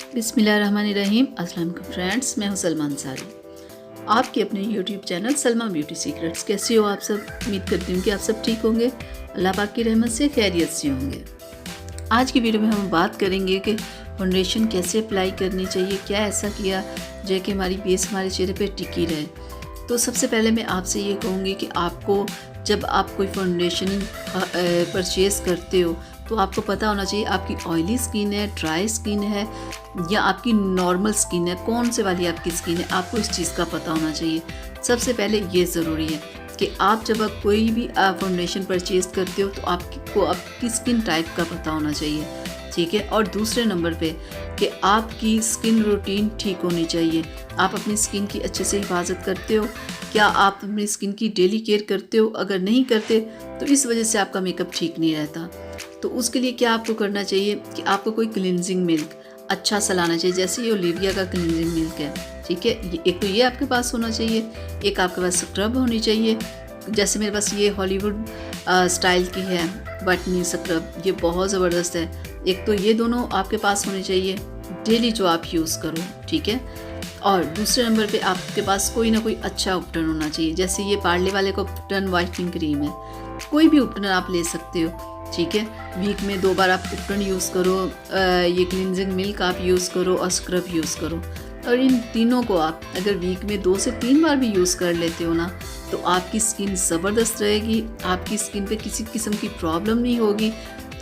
बिस्मिल्लाहिर्रहमानिर्रहीम। अस्सलाम वालेकुम फ्रेंड्स, मैं हूं सलमा अंसारी, आपके अपने YouTube channel Salma beauty secrets. कैसे हो आप सब? उम्मीद करती हूँ कि आप सब ठीक होंगे, अल्लाह पाक की रहमत से खैरियत से होंगे। आज की वीडियो में हम बात करेंगे कि फाउंडेशन कैसे अप्लाई करनी चाहिए, क्या ऐसा किया जो कि हमारी बेस हमारे चेहरे पे टिकी रहे। तो सबसे पहले मैं आपसे ये कहूँगी कि आपको जब आप कोई फाउंडेशन परचेज़ करते हो तो आपको पता होना चाहिए आपकी ऑयली स्किन है, ड्राई स्किन है या आपकी नॉर्मल स्किन है, कौन से वाली आपकी स्किन है, आपको इस चीज़ का पता होना चाहिए। सबसे पहले ये ज़रूरी है कि आप जब आप कोई भी फाउंडेशन परचेज़ करते हो तो आपको आपकी स्किन टाइप का पता होना चाहिए, ठीक है। और दूसरे नंबर पे कि आपकी स्किन रूटीन ठीक होनी चाहिए। आप अपनी स्किन की अच्छे से हिफाजत करते हो, क्या आप अपनी स्किन की डेली केयर करते हो? अगर नहीं करते तो इस वजह से आपका मेकअप ठीक नहीं रहता। तो उसके लिए क्या आपको करना चाहिए कि आपको कोई क्लिनजिंग मिल्क अच्छा सा लाना चाहिए, जैसे ये ओलिविया का क्लिनजिंग मिल्क है, ठीक है। एक तो ये आपके पास होना चाहिए, एक आपके पास स्क्रब होनी चाहिए। जैसे मेरे पास ये हॉलीवुड स्टाइल की है बटनी स्क्रब, ये बहुत ज़बरदस्त है। एक तो ये दोनों आपके पास होने चाहिए डेली जो आप यूज़ करो, ठीक है। और दूसरे नंबर पे आपके पास कोई ना कोई अच्छा उपटन होना चाहिए, जैसे ये पार्ले वाले का उपटन वाइटनिंग क्रीम है, कोई भी उपटन आप ले सकते हो, ठीक है। वीक में 2 बार आप उपटन यूज़ करो, ये क्लिनजिंग मिल्क आप यूज़ करो और स्क्रब यूज़ करो। और इन तीनों को आप अगर वीक में 2 से 3 बार भी यूज़ कर लेते हो ना तो आपकी स्किन ज़बरदस्त रहेगी, आपकी स्किन पे किसी किस्म की प्रॉब्लम नहीं होगी,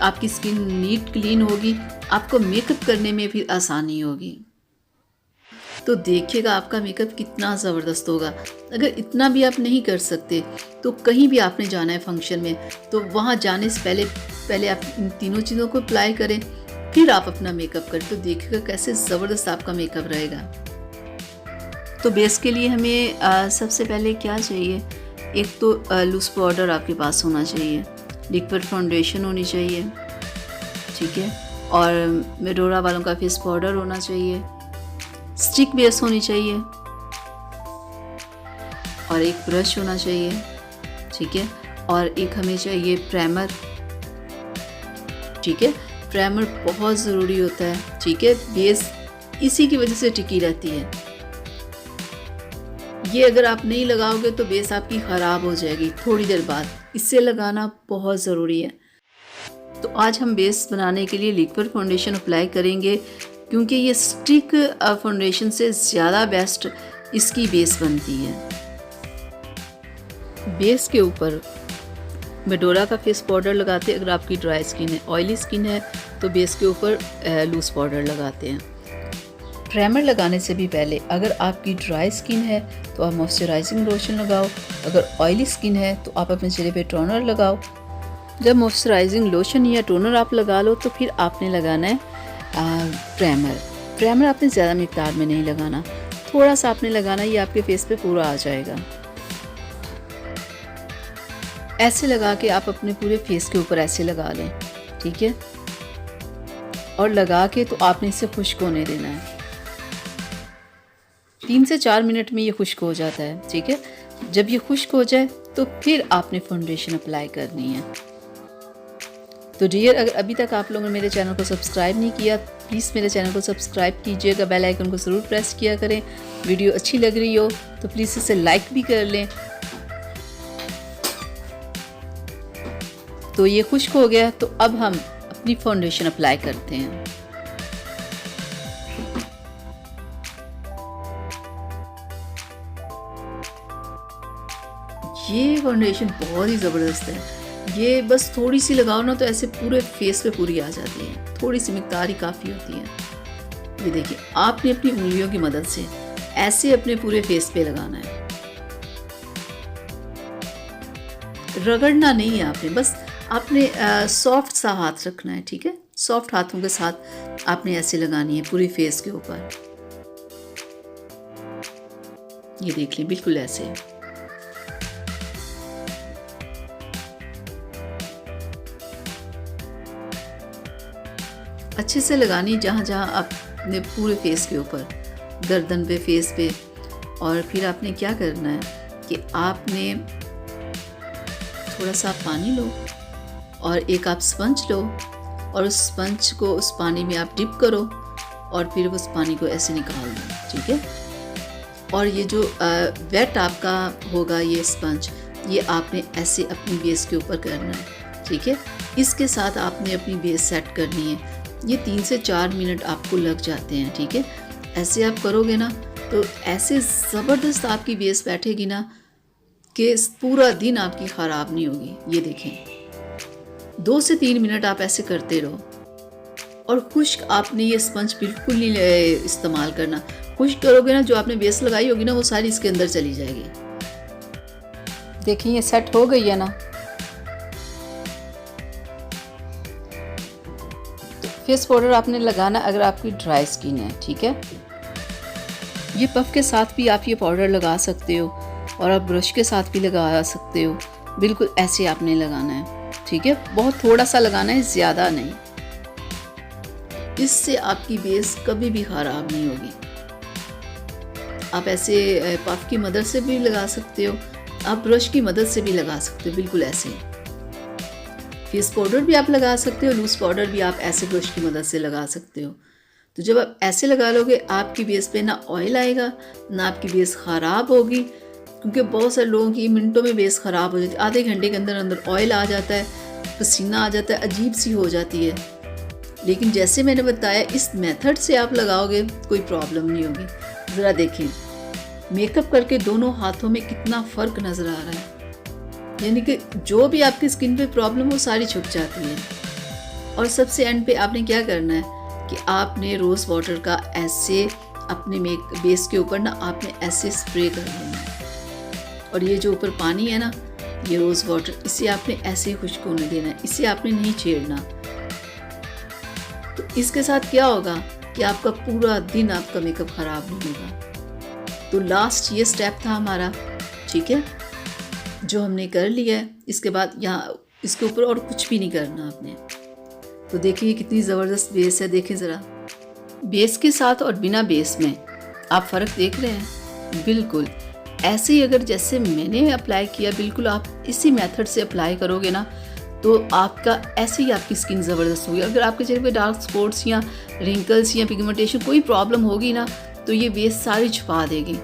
आपकी स्किन नीट क्लीन होगी, आपको मेकअप करने में भी आसानी होगी। तो देखिएगा आपका मेकअप कितना ज़बरदस्त होगा। अगर इतना भी आप नहीं कर सकते तो कहीं भी आपने जाना है फंक्शन में, तो वहाँ जाने से पहले आप इन तीनों चीज़ों को अप्लाई करें, फिर आप अपना मेकअप करें, तो देखिएगा कैसे ज़बरदस्त आपका मेकअप रहेगा। तो बेस के लिए हमें सबसे पहले क्या चाहिए, एक तो लूज़ पाउडर आपके पास होना चाहिए, लिक्विड फाउंडेशन होनी चाहिए, ठीक है। और मेडोरा वालों का फेस पाउडर होना चाहिए, स्टिक बेस होनी चाहिए और एक ब्रश होना चाहिए, ठीक है। और एक हमें चाहिए प्राइमर, ठीक है। प्राइमर बहुत ज़रूरी होता है, ठीक है। बेस इसी की वजह से टिकी रहती है। ये अगर आप नहीं लगाओगे तो बेस आपकी ख़राब हो जाएगी थोड़ी देर बाद, इससे लगाना बहुत ज़रूरी है। तो आज हम बेस बनाने के लिए लिक्विड फाउंडेशन अप्लाई करेंगे, क्योंकि ये स्टिक फाउंडेशन से ज़्यादा बेस्ट इसकी बेस बनती है। बेस के ऊपर मेडोरा का फेस पाउडर लगाते हैं अगर आपकी ड्राई स्किन है, ऑयली स्किन है तो बेस के ऊपर लूज़ पाउडर लगाते हैं। प्राइमर लगाने से भी पहले अगर आपकी ड्राई स्किन है तो आप मॉइस्चराइजिंग लोशन लगाओ, अगर ऑयली स्किन है तो आप अपने चेहरे पे टोनर लगाओ। जब मॉइस्चराइजिंग लोशन या टोनर आप लगा लो तो फिर आपने लगाना है प्राइमर आपने ज़्यादा मिकदार में नहीं लगाना, थोड़ा सा आपने लगाना, ये आपके फेस पे पूरा आ जाएगा। ऐसे लगा के आप अपने पूरे फेस के ऊपर ऐसे लगा लें, ठीक है। और लगा के तो आपने इसे खुश्क होने देना है, 3 से 4 मिनट में ये खुश्क हो जाता है, ठीक है। जब ये खुश्क हो जाए तो फिर आपने फाउंडेशन अप्लाई करनी है। तो डियर, अगर अभी तक आप लोगों ने मेरे चैनल को सब्सक्राइब नहीं किया, प्लीज़ मेरे चैनल को सब्सक्राइब कीजिएगा, बेल आइकन को ज़रूर प्रेस किया करें। वीडियो अच्छी लग रही हो तो प्लीज़ इसे लाइक भी कर लें। तो ये खुश्क हो गया, तो अब हम अपनी फाउंडेशन अप्लाई करते हैं। ये फाउंडेशन बहुत ही ज़बरदस्त है, ये बस थोड़ी सी लगाओ ना तो ऐसे पूरे फेस पे पूरी आ जाती है, थोड़ी सी मिकदार ही काफ़ी होती है। ये देखिए, आपने अपनी उंगलियों की मदद से ऐसे अपने पूरे फेस पे लगाना है, रगड़ना नहीं है आपने, बस आपने सॉफ्ट सा हाथ रखना है, ठीक है। सॉफ्ट हाथों के साथ आपने ऐसे लगानी है पूरे फेस के ऊपर। ये देख लें, बिल्कुल ऐसे। अच्छे से लगानी जहाँ जहाँ आपने पूरे फेस के ऊपर, गर्दन पे, फेस पे। और फिर आपने क्या करना है कि आपने थोड़ा सा पानी लो और एक आप स्पंज लो और उस स्पंज को उस पानी में आप डिप करो और फिर उस पानी को ऐसे निकाल दें, ठीक है। और ये जो वेट आपका होगा ये स्पंज, ये आपने ऐसे अपनी बेस के ऊपर करना है, ठीक है। इसके साथ आपने अपनी बेस सेट करनी है। ये 3 से 4 मिनट आपको लग जाते हैं, ठीक है। ऐसे आप करोगे ना तो ऐसे ज़बरदस्त आपकी बेस बैठेगी ना कि पूरा दिन आपकी ख़राब नहीं होगी। ये देखें 2 से 3 मिनट आप ऐसे करते रहो। और खुश्क आपने ये स्पंज बिल्कुल नहीं इस्तेमाल करना। खुश्क करोगे ना जो आपने बेस लगाई होगी ना वो सारी इसके अंदर चली जाएगी। देखिए ये सेट हो गई है ना। फेस पाउडर आपने लगाना अगर आपकी ड्राई स्किन है, ठीक है। ये पफ के साथ भी आप ये पाउडर लगा सकते हो और आप ब्रश के साथ भी लगा सकते हो। बिल्कुल ऐसे आपने लगाना है, ठीक है। बहुत थोड़ा सा लगाना है, ज़्यादा नहीं। इससे आपकी बेस कभी भी ख़राब नहीं होगी। आप ऐसे पफ की मदद से भी लगा सकते हो, आप ब्रश की मदद से भी लगा सकते हो, बिल्कुल ऐसे। फेस पाउडर भी आप लगा सकते हो, लूज़ पाउडर भी आप ऐसे ब्रश की मदद से लगा सकते हो। तो जब आप ऐसे लगा लोगे आपकी बेस पे ना ऑयल आएगा ना आपकी बेस ख़राब होगी, क्योंकि बहुत सारे लोगों की मिनटों में बेस ख़राब हो जाती है। आधे घंटे के अंदर अंदर ऑयल आ जाता है, पसीना आ जाता है, अजीब सी हो जाती है। लेकिन जैसे मैंने बताया इस मेथड से आप लगाओगे कोई प्रॉब्लम नहीं होगी। ज़रा देखें मेकअप करके दोनों हाथों में कितना फ़र्क नज़र आ रहा है। यानी कि जो भी आपकी स्किन पे प्रॉब्लम वो सारी छुप जाती है। और सबसे एंड पे आपने क्या करना है कि आपने रोज़ वाटर का ऐसे अपने बेस के ऊपर ना आपने ऐसे स्प्रे कर लेना है। और ये जो ऊपर पानी है ना ये रोज़ वाटर, इसे आपने ऐसे ही खुश्क होने देना है, इसे आपने नहीं छेड़ना। तो इसके साथ क्या होगा कि आपका पूरा दिन आपका मेकअप ख़राब नहीं होगा। तो लास्ट ये स्टेप था हमारा, ठीक है, जो हमने कर लिया है। इसके बाद यहाँ इसके ऊपर और कुछ भी नहीं करना आपने। तो देखिए कितनी ज़बरदस्त बेस है। देखें ज़रा बेस के साथ और बिना बेस में आप फ़र्क देख रहे हैं। बिल्कुल ऐसे ही अगर जैसे मैंने अप्लाई किया बिल्कुल आप इसी मेथड से अप्लाई करोगे ना तो आपका ऐसे ही आपकी स्किन ज़बरदस्त होगी। अगर आपके चेहरे पे डार्क स्पॉट्स या रिंकल्स या पिगमेंटेशन कोई प्रॉब्लम होगी ना तो ये बेस सारी छुपा देगी।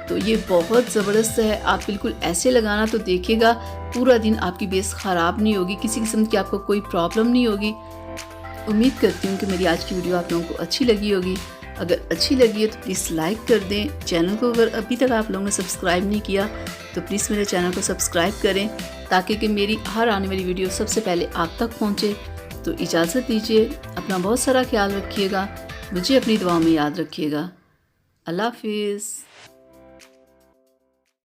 तो ये बहुत ज़बरदस्त है। आप बिल्कुल ऐसे लगाना तो देखिएगा पूरा दिन आपकी बेस ख़राब नहीं होगी, किसी किस्म की आपको कोई प्रॉब्लम नहीं होगी। उम्मीद करती हूँ कि मेरी आज की वीडियो आप लोगों को अच्छी लगी होगी। अगर अच्छी लगी है तो प्लीज़ लाइक कर दें। चैनल को अगर अभी तक आप लोगों ने सब्सक्राइब नहीं किया तो प्लीज़ मेरे चैनल को सब्सक्राइब करें ताकि कि मेरी हर आने वाली वीडियो सबसे पहले आप तक पहुँचे। तो इजाज़त दीजिए, अपना बहुत सारा ख्याल रखिएगा, मुझे अपनी दुआओं में याद रखिएगा। अल्लाह हाफिज़।